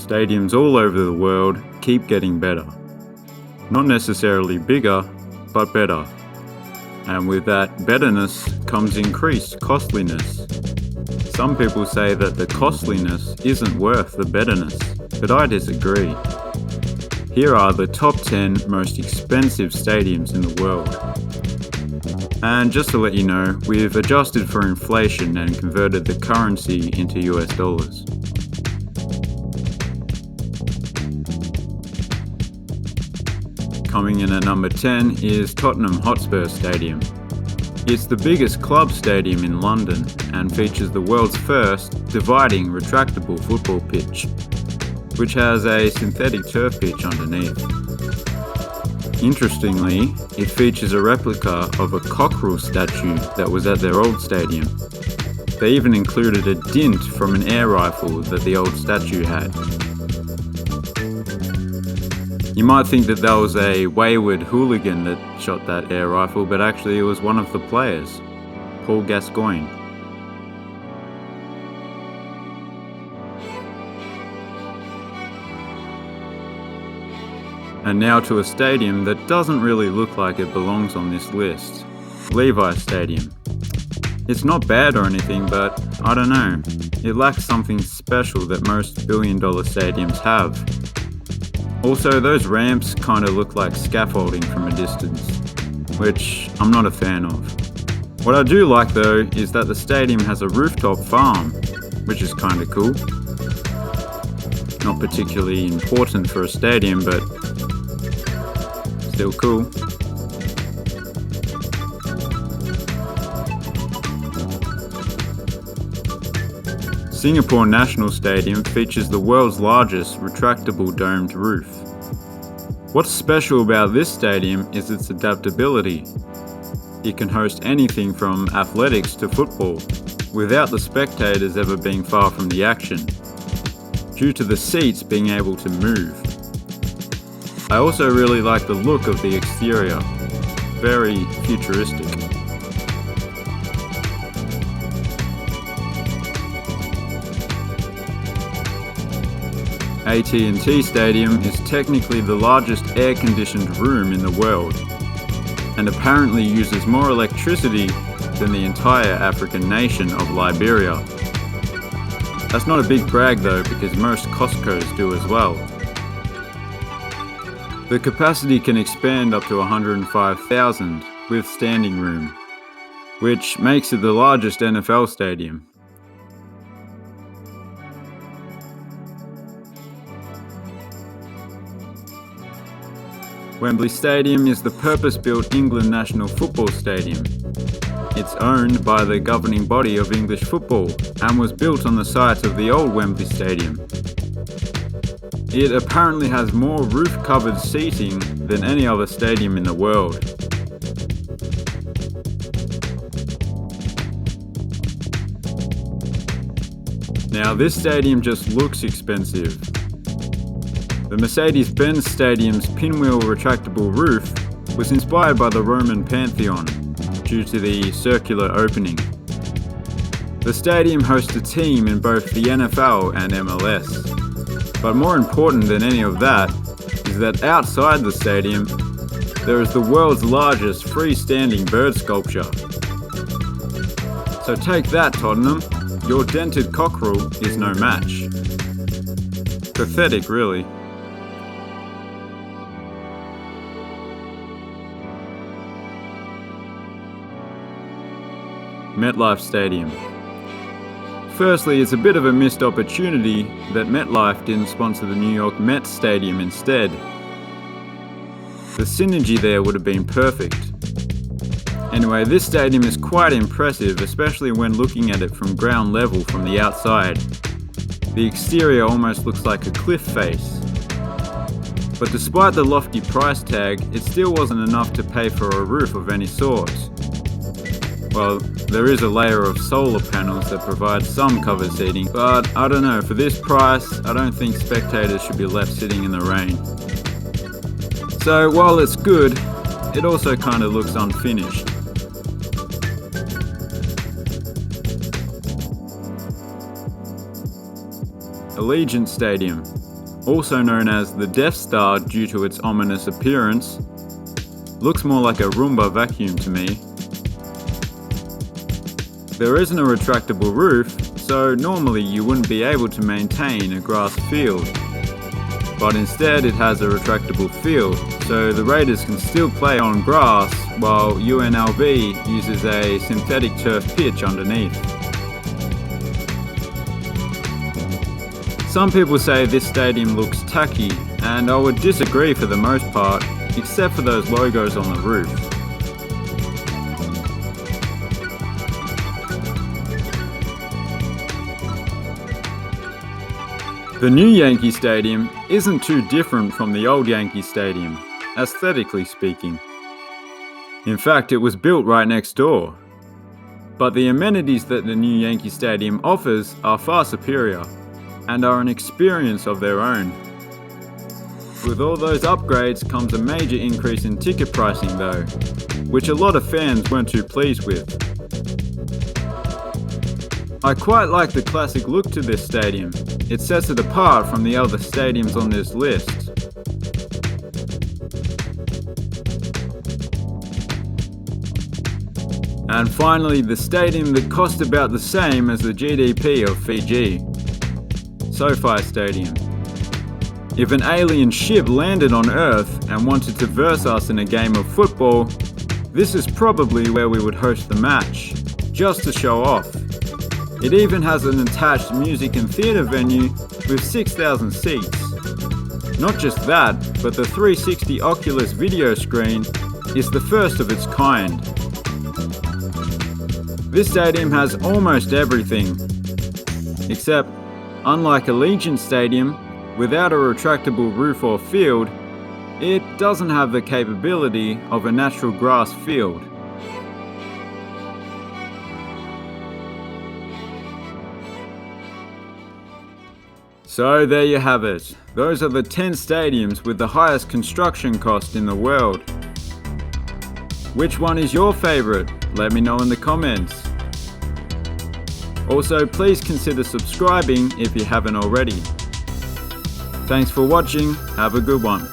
Stadiums all over the world keep getting better. Not necessarily bigger, but better. And with that betterness comes increased costliness. Some people say that the costliness isn't worth the betterness, but I disagree. Here are the top 10 most expensive stadiums in the world. And just to let you know, we've adjusted for inflation and converted the currency into US dollars. Coming in at number 10 is Tottenham Hotspur Stadium. It's the biggest club stadium in London and features the world's first dividing retractable football pitch, which has a synthetic turf pitch underneath. Interestingly, it features a replica of a cockerel statue that was at their old stadium. They even included a dint from an air rifle that the old statue had. You might think that was a wayward hooligan that shot that air rifle, but actually it was one of the players, Paul Gascoigne. And now to a stadium that doesn't really look like it belongs on this list, Levi Stadium. It's not bad or anything, but I don't know, it lacks something special that most billion-dollar stadiums have. Also, those ramps kind of look like scaffolding from a distance, which I'm not a fan of. What I do like though is that the stadium has a rooftop farm, which is kind of cool. Not particularly important for a stadium, but still cool. Singapore National Stadium features the world's largest retractable domed roof. What's special about this stadium is its adaptability. It can host anything from athletics to football, without the spectators ever being far from the action, due to the seats being able to move. I also really like the look of the exterior, very futuristic. AT&T Stadium is technically the largest air-conditioned room in the world, and apparently uses more electricity than the entire African nation of Liberia. That's not a big brag though, because most Costcos do as well. The capacity can expand up to 105,000 with standing room, which makes it the largest NFL stadium. Wembley Stadium is the purpose-built England national football stadium. It's owned by the governing body of English football and was built on the site of the old Wembley Stadium. It apparently has more roof-covered seating than any other stadium in the world. Now this stadium just looks expensive. The Mercedes-Benz Stadium's pinwheel retractable roof was inspired by the Roman Pantheon due to the circular opening. The stadium hosts a team in both the NFL and MLS. But more important than any of that is that outside the stadium, there is the world's largest freestanding bird sculpture. So take that, Tottenham. Your dented cockerel is no match. Pathetic, really. MetLife Stadium. Firstly, it's a bit of a missed opportunity that MetLife didn't sponsor the New York Mets Stadium instead. The synergy there would have been perfect. Anyway, this stadium is quite impressive, especially when looking at it from ground level from the outside. The exterior almost looks like a cliff face. But despite the lofty price tag, it still wasn't enough to pay for a roof of any sort. Well, there is a layer of solar panels that provide some covered seating, but I don't know, for this price, I don't think spectators should be left sitting in the rain. So while it's good, it also kind of looks unfinished. Allegiant Stadium. also known as the Death Star due to its ominous appearance, looks more like a Roomba vacuum to me. There isn't a retractable roof, so normally you wouldn't be able to maintain a grass field. But instead it has a retractable field, so the Raiders can still play on grass while UNLV uses a synthetic turf pitch underneath. Some people say this stadium looks tacky, and I would disagree for the most part, except for those logos on the roof. The new Yankee Stadium isn't too different from the old Yankee Stadium, aesthetically speaking. In fact, it was built right next door. But the amenities that the new Yankee Stadium offers are far superior, and are an experience of their own. With all those upgrades comes a major increase in ticket pricing though, which a lot of fans weren't too pleased with. I quite like the classic look to this stadium. It sets it apart from the other stadiums on this list. And finally, the stadium that cost about the same as the GDP of Fiji, SoFi Stadium. If an alien ship landed on Earth and wanted to verse us in a game of football, this is probably where we would host the match, just to show off. It even has an attached music and theatre venue with 6,000 seats. Not just that, but the 360 Oculus video screen is the first of its kind. This stadium has almost everything, except, unlike Allegiant Stadium, without a retractable roof or field, it doesn't have the capability of a natural grass field. So there you have it. Those are the 10 stadiums with the highest construction cost in the world. Which one is your favourite? Let me know in the comments. Also, please consider subscribing if you haven't already. Thanks for watching, have a good one.